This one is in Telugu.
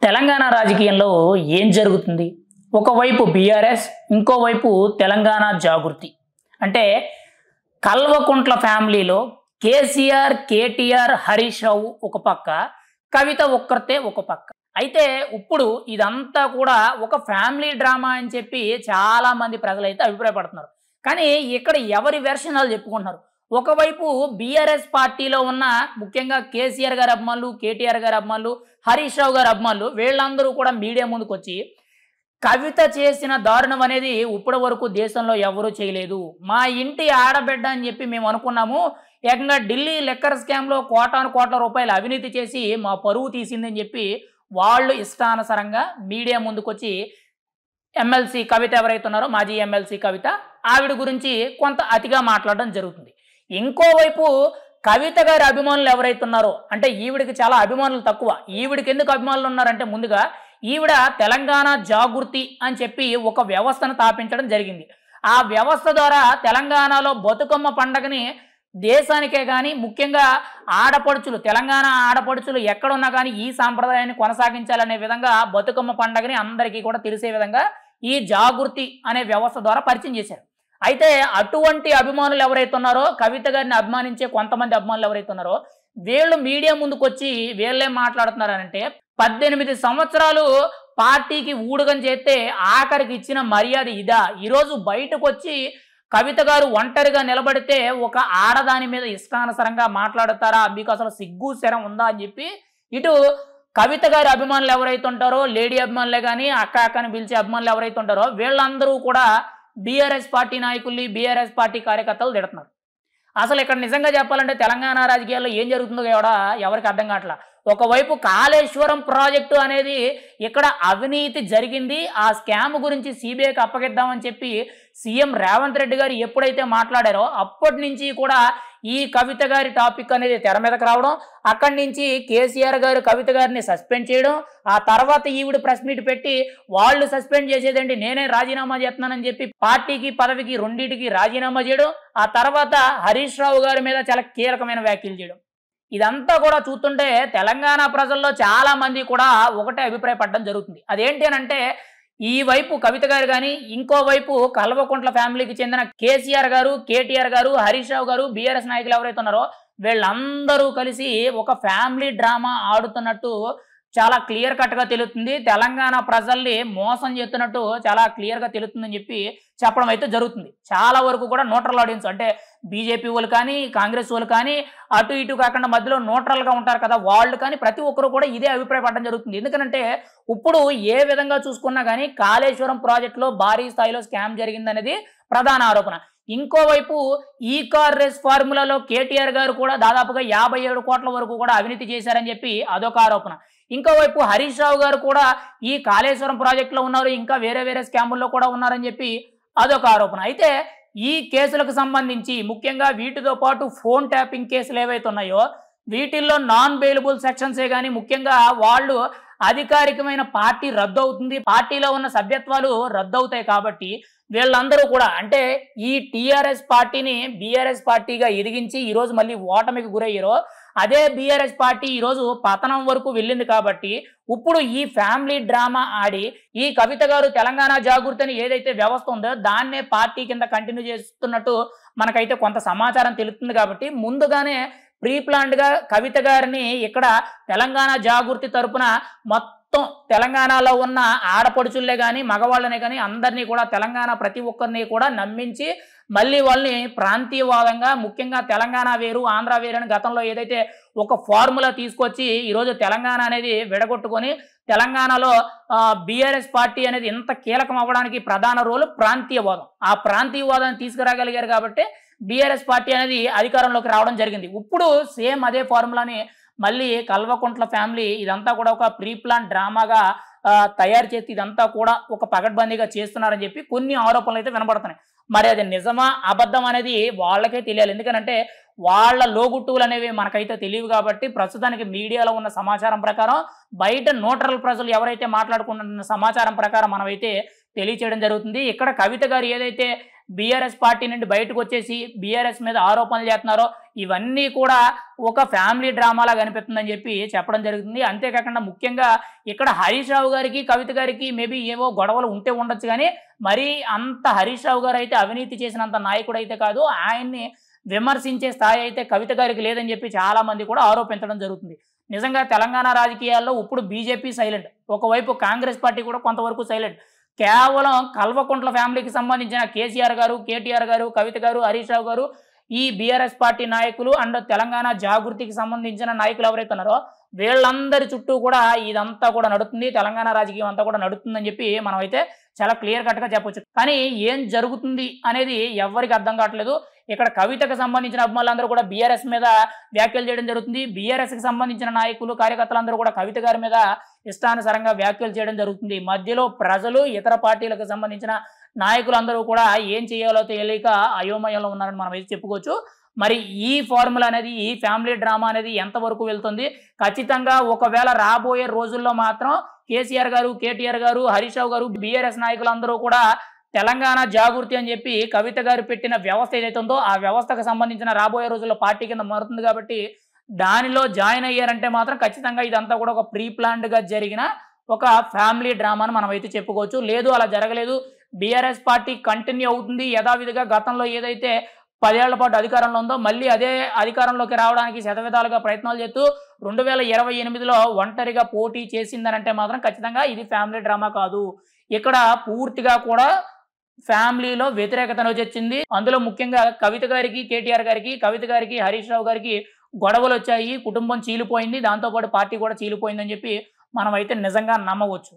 తెలంగాణ రాజకీయంలో ఏం జరుగుతుంది? ఒకవైపు బీఆర్ఎస్, ఇంకోవైపు తెలంగాణ జాగృతి. అంటే కల్వకుంట్ల ఫ్యామిలీలో కేసీఆర్, కేటీఆర్, హరీష్ రావు ఒక పక్క, కవిత ఒక్కరితే ఒక పక్క. అయితే ఇప్పుడు ఇదంతా కూడా ఒక ఫ్యామిలీ డ్రామా అని చెప్పి చాలామంది ప్రజలైతే అభిప్రాయపడుతున్నారు. కానీ ఇక్కడ ఎవరి వెర్షన్ వాళ్ళు చెప్పుకుంటున్నారు. ఒకవైపు బీఆర్ఎస్ పార్టీలో ఉన్న ముఖ్యంగా కేసీఆర్ గారి అభిమానులు, కేటీఆర్ గారి అభిమానులు, హరీష్ రావు గారి అభిమానులు వీళ్ళందరూ కూడా మీడియా ముందుకు వచ్చి కవిత చేసిన దారుణం అనేది ఇప్పటి వరకు దేశంలో ఎవరూ చేయలేదు, మా ఇంటి ఆడబిడ్డ అని చెప్పి మేము అనుకున్నాము, ఏకంగా ఢిల్లీ లెక్కర్ స్కామ్లో కోటాను కోట్ల రూపాయలు అవినీతి చేసి మా పరువు తీసిందని చెప్పి వాళ్ళు ఇష్టానుసారంగా మీడియా ముందుకొచ్చి ఎమ్మెల్సీ కవిత ఎవరైతే ఉన్నారో మాజీ ఎమ్మెల్సీ కవిత ఆవిడ గురించి కొంత అతిగా మాట్లాడడం జరుగుతుంది. ఇంకోవైపు కవిత గారి అభిమానులు ఎవరైతే ఉన్నారో, అంటే ఈవిడికి చాలా అభిమానులు తక్కువ. ఈవిడికి ఎందుకు అభిమానులు ఉన్నారంటే ముందుగా ఈవిడ తెలంగాణ జాగృతి అని చెప్పి ఒక వ్యవస్థను స్థాపించడం జరిగింది. ఆ వ్యవస్థ ద్వారా తెలంగాణలో బతుకమ్మ పండగని దేశానికే కానీ ముఖ్యంగా ఆడపడుచులు, తెలంగాణ ఆడపడుచులు ఎక్కడున్నా కానీ ఈ సాంప్రదాయాన్ని కొనసాగించాలనే విధంగా బతుకమ్మ పండగని అందరికీ కూడా తెలిసే విధంగా ఈ జాగృతి అనే వ్యవస్థ ద్వారా పరిచయం చేశారు. అయితే అటువంటి అభిమానులు ఎవరైతే ఉన్నారో, కవిత గారిని అభిమానించే కొంతమంది అభిమానులు ఎవరైతే ఉన్నారో వీళ్ళు మీడియా ముందుకు వచ్చి వీళ్ళేం మాట్లాడుతున్నారంటే 18 సంవత్సరాలు పార్టీకి ఊడుగం చేస్తే ఆఖరికి ఇచ్చిన మర్యాద ఇదా? ఈరోజు బయటకు వచ్చి కవిత గారు ఒంటరిగా నిలబడితే ఒక ఆడదాని మీద ఇష్టానుసారంగా మాట్లాడతారా? మీకు అసలు సిగ్గు శరం ఉందా అని చెప్పి ఇటు కవిత గారి అభిమానులు ఎవరైతే ఉంటారో, లేడీ అభిమానులే కానీ అక్క అక్కని పిలిచే అభిమానులు ఎవరైతే ఉంటారో వీళ్ళందరూ కూడా బీఆర్ఎస్ పార్టీ నాయకుల్ని, బీఆర్ఎస్ పార్టీ కార్యకర్తలు తిడుతున్నారు. అసలు ఇక్కడ నిజంగా చెప్పాలంటే తెలంగాణ రాజకీయాల్లో ఏం జరుగుతుందో కూడా ఎవరికి అర్థం కావట్లా. ఒకవైపు కాళేశ్వరం ప్రాజెక్టు అనేది ఇక్కడ అవినీతి జరిగింది, ఆ స్కామ్ గురించి సిబిఐకి అప్పగిద్దామని చెప్పి సీఎం రేవంత్ రెడ్డి గారు ఎప్పుడైతే మాట్లాడారో అప్పటి నుంచి కూడా ఈ కవిత గారి టాపిక్ అనేది తెర మీదకి రావడం, అక్కడి నుంచి కేసీఆర్ గారు కవిత గారిని సస్పెండ్ చేయడం, ఆ తర్వాత ఈవిడ ప్రెస్ మీట్ పెట్టి వాళ్ళు సస్పెండ్ చేసేదండి నేనే రాజీనామా చేస్తున్నానని చెప్పి పార్టీకి పదవికి రెండింటికి రాజీనామా చేయడం, ఆ తర్వాత హరీష్ రావు గారి మీద చాలా కీలకమైన వ్యాఖ్యలు చేయడం. ఇదంతా కూడా చూస్తుంటే తెలంగాణ ప్రజల్లో చాలా మంది కూడా ఒకటే అభిప్రాయపడడం జరుగుతుంది. అదేంటి అని అంటే ఈ వైపు కవిత గారు కానీ, ఇంకోవైపు కల్వకుంట్ల ఫ్యామిలీకి చెందిన కేసీఆర్ గారు, కేటీఆర్ గారు, హరీష్ రావు గారు, బీఆర్ఎస్ నాయకులు ఎవరైతే ఉన్నారో వీళ్ళందరూ కలిసి ఒక ఫ్యామిలీ డ్రామా ఆడుతున్నట్టు చాలా క్లియర్ కట్గా తెలుస్తుంది. తెలంగాణ ప్రజల్ని మోసం చేస్తున్నట్టు చాలా క్లియర్గా తెలుస్తుందని చెప్పి చెప్పడం అయితే జరుగుతుంది. చాలా వరకు కూడా న్యూట్రల్ ఆడియన్స్, అంటే బీజేపీ వాళ్ళు కానీ, కాంగ్రెస్ వాళ్ళు కానీ, అటు ఇటు కాకుండా మధ్యలో న్యూట్రల్గా ఉంటారు కదా వాళ్ళు కానీ ప్రతి ఒక్కరు కూడా ఇదే అభిప్రాయపడడం జరుగుతుంది. ఎందుకంటే ఇప్పుడు ఏ విధంగా చూసుకున్నా కానీ కాళేశ్వరం ప్రాజెక్టులో భారీ స్థాయిలో స్కామ్ జరిగిందనేది ప్రధాన ఆరోపణ. ఇంకోవైపు ఈ కార్ రేస్ ఫార్ములాలో కేటీఆర్ గారు కూడా దాదాపుగా 57 కోట్ల వరకు కూడా అవినీతి చేశారని చెప్పి అదొక ఆరోపణ. ఇంకోవైపు హరీష్ రావు గారు కూడా ఈ కాళేశ్వరం ప్రాజెక్టులో ఉన్నారు, ఇంకా వేరే వేరే స్కాముల్లో కూడా ఉన్నారని చెప్పి అదొక ఆరోపణ. అయితే ఈ కేసులకు సంబంధించి ముఖ్యంగా వీటితో పాటు ఫోన్ ట్యాపింగ్ కేసులు ఏవైతే ఉన్నాయో వీటిల్లో నాన్ బెయిలబుల్ సెక్షన్సే కానీ ముఖ్యంగా వాళ్ళు అధికారికమైన పార్టీ రద్దు అవుతుంది, పార్టీలో ఉన్న సభ్యత్వాలు రద్దు అవుతాయి కాబట్టి వీళ్ళందరూ కూడా అంటే ఈ టీఆర్ఎస్ పార్టీని బీఆర్ఎస్ పార్టీగా ఎదిగించి ఈరోజు మళ్ళీ ఓటమికి గురయ్యారో అదే బీఆర్ఎస్ పార్టీ ఈరోజు పతనం వరకు వెళ్ళింది కాబట్టి ఇప్పుడు ఈ ఫ్యామిలీ డ్రామా ఆడి ఈ కవిత గారు తెలంగాణ జాగృతి అని ఏదైతే వ్యవస్థ ఉందో దాన్నే పార్టీ కింద కంటిన్యూ చేస్తున్నట్టు మనకైతే కొంత సమాచారం తెలుస్తుంది. కాబట్టి ముందుగానే ప్రీ ప్లాన్డ్గా కవిత గారిని ఇక్కడ తెలంగాణ జాగృతి తరపున మొత్తం తెలంగాణలో ఉన్న ఆడపడుచుల్లే కానీ మగవాళ్ళనే కానీ అందరినీ కూడా తెలంగాణ ప్రతి ఒక్కరిని కూడా నమ్మించి మళ్ళీ వాళ్ళని ప్రాంతీయవాదంగా ముఖ్యంగా తెలంగాణ వేరు ఆంధ్ర వేరు అని గతంలో ఏదైతే ఒక ఫార్ములా తీసుకొచ్చి ఈరోజు తెలంగాణ అనేది విడగొట్టుకొని తెలంగాణలో బీఆర్ఎస్ పార్టీ అనేది ఎంత కీలకం అవ్వడానికి ప్రధాన రోలు ప్రాంతీయవాదం. ఆ ప్రాంతీయవాదాన్ని తీసుకురాగలిగారు కాబట్టి బీఆర్ఎస్ పార్టీ అనేది అధికారంలోకి రావడం జరిగింది. ఇప్పుడు సేమ్ అదే ఫార్ములాని మళ్ళీ కల్వకుంట్ల ఫ్యామిలీ ఇదంతా కూడా ఒక ప్రీ ప్లాన్ డ్రామాగా తయారు చేసి ఇదంతా కూడా ఒక పగడ్బందీగా చేస్తున్నారని చెప్పి కొన్ని ఆరోపణలు అయితే వినబడుతున్నాయి. మరి అది నిజమా అబద్ధం అనేది వాళ్ళకే తెలియాలి. ఎందుకంటే వాళ్ళ లోగుట్టువులు అనేవి మనకైతే తెలియవు కాబట్టి ప్రస్తుతానికి మీడియాలో ఉన్న సమాచారం ప్రకారం బయట న్యూట్రల్ ప్రజలు ఎవరైతే మాట్లాడుకుంటున్న సమాచారం ప్రకారం మనమైతే తెలియచేయడం జరుగుతుంది. ఇక్కడ కవిత గారు ఏదైతే బీఆర్ఎస్ పార్టీ నుండి బయటకు వచ్చేసి బీఆర్ఎస్ మీద ఆరోపణలు చేస్తున్నారో ఇవన్నీ కూడా ఒక ఫ్యామిలీ డ్రామాలా కనిపిస్తుందని చెప్పి చెప్పడం జరుగుతుంది. అంతేకాకుండా ముఖ్యంగా ఇక్కడ హరీష్ రావు గారికి కవిత గారికి మేబీ ఏవో గొడవలు ఉంటే ఉండొచ్చు, కానీ మరీ అంత హరీష్ రావు గారు అయితే అవినీతి చేసినంత నాయకుడు అయితే కాదు. ఆయన్ని విమర్శించే స్థాయి అయితే కవిత గారికి లేదని చెప్పి చాలా మంది కూడా ఆరోపించడం జరుగుతుంది. నిజంగా తెలంగాణ రాజకీయాల్లో ఇప్పుడు బీజేపీ సైలెంట్, ఒకవైపు కాంగ్రెస్ పార్టీ కూడా కొంతవరకు సైలెంట్. కేవలం కల్వకుంట్ల ఫ్యామిలీకి సంబంధించిన కేసీఆర్ గారు, కేటీఆర్ గారు, కవిత గారు, హరీష్ రావు గారు, ఈ బీఆర్ఎస్ పార్టీ నాయకులు అండ్ తెలంగాణ జాగృతికి సంబంధించిన నాయకులు ఎవరైతే ఉన్నారో వీళ్ళందరి చుట్టూ కూడా ఇదంతా కూడా నడుస్తుంది, తెలంగాణ రాజకీయం అంతా కూడా నడుస్తుందని చెప్పి మనం అయితే చాలా క్లియర్ కట్గా చెప్పొచ్చు. కానీ ఏం జరుగుతుంది అనేది ఎవరికి అర్థం కావట్లేదు. ఇక్కడ కవితకు సంబంధించిన అభిమానులందరూ కూడా బీఆర్ఎస్ మీద వ్యాఖ్యలు చేయడం జరుగుతుంది. బీఆర్ఎస్కి సంబంధించిన నాయకులు, కార్యకర్తలందరూ కూడా కవిత గారి మీద ఇష్టానుసారంగా వ్యాఖ్యలు చేయడం జరుగుతుంది. మధ్యలో ప్రజలు, ఇతర పార్టీలకు సంబంధించిన నాయకులందరూ కూడా ఏం చేయాలో తెలియక అయోమయంలో ఉన్నారని మనం అయితే చెప్పుకోవచ్చు. మరి ఈ ఫార్ములా అనేది, ఈ ఫ్యామిలీ డ్రామా అనేది ఎంతవరకు వెళ్తుంది? ఖచ్చితంగా ఒకవేళ రాబోయే రోజుల్లో మాత్రం కేసీఆర్ గారు, కేటీఆర్ గారు, హరీష్ రావు గారు, బీఆర్ఎస్ నాయకులందరూ కూడా తెలంగాణ జాగృతి అని చెప్పి కవిత గారు పెట్టిన వ్యవస్థ ఏదైతే ఉందో ఆ వ్యవస్థకు సంబంధించిన రాబోయే రోజుల్లో పార్టీ కింద మారుతుంది. కాబట్టి దానిలో జాయిన్ అయ్యారంటే మాత్రం ఖచ్చితంగా ఇదంతా కూడా ఒక ప్రీ ప్లాన్డ్గా జరిగిన ఒక ఫ్యామిలీ డ్రామా అని మనం అయితే చెప్పుకోవచ్చు. లేదు అలా జరగలేదు, బీఆర్ఎస్ పార్టీ కంటిన్యూ అవుతుంది యథావిధిగా గతంలో ఏదైతే 10 ఏళ్ల పాటు అధికారంలో ఉందో మళ్ళీ అదే అధికారంలోకి రావడానికి శతవిధాలుగా ప్రయత్నాలు చేస్తూ 2028లో ఒంటరిగా పోటీ చేసిందనంటే మాత్రం ఖచ్చితంగా ఇది ఫ్యామిలీ డ్రామా కాదు. ఇక్కడ పూర్తిగా కూడా ఫ్యామిలీలో వ్యతిరేకతను వచ్చింది. అందులో ముఖ్యంగా కవిత గారికి, కేటీఆర్ గారికి, కవిత గారికి, హరీష్ రావు గారికి గొడవలు వచ్చాయి, కుటుంబం చీలిపోయింది, దాంతోపాటు పార్టీ కూడా చీలిపోయిందని చెప్పి మనం అయితే నిజంగా నమ్మవచ్చు.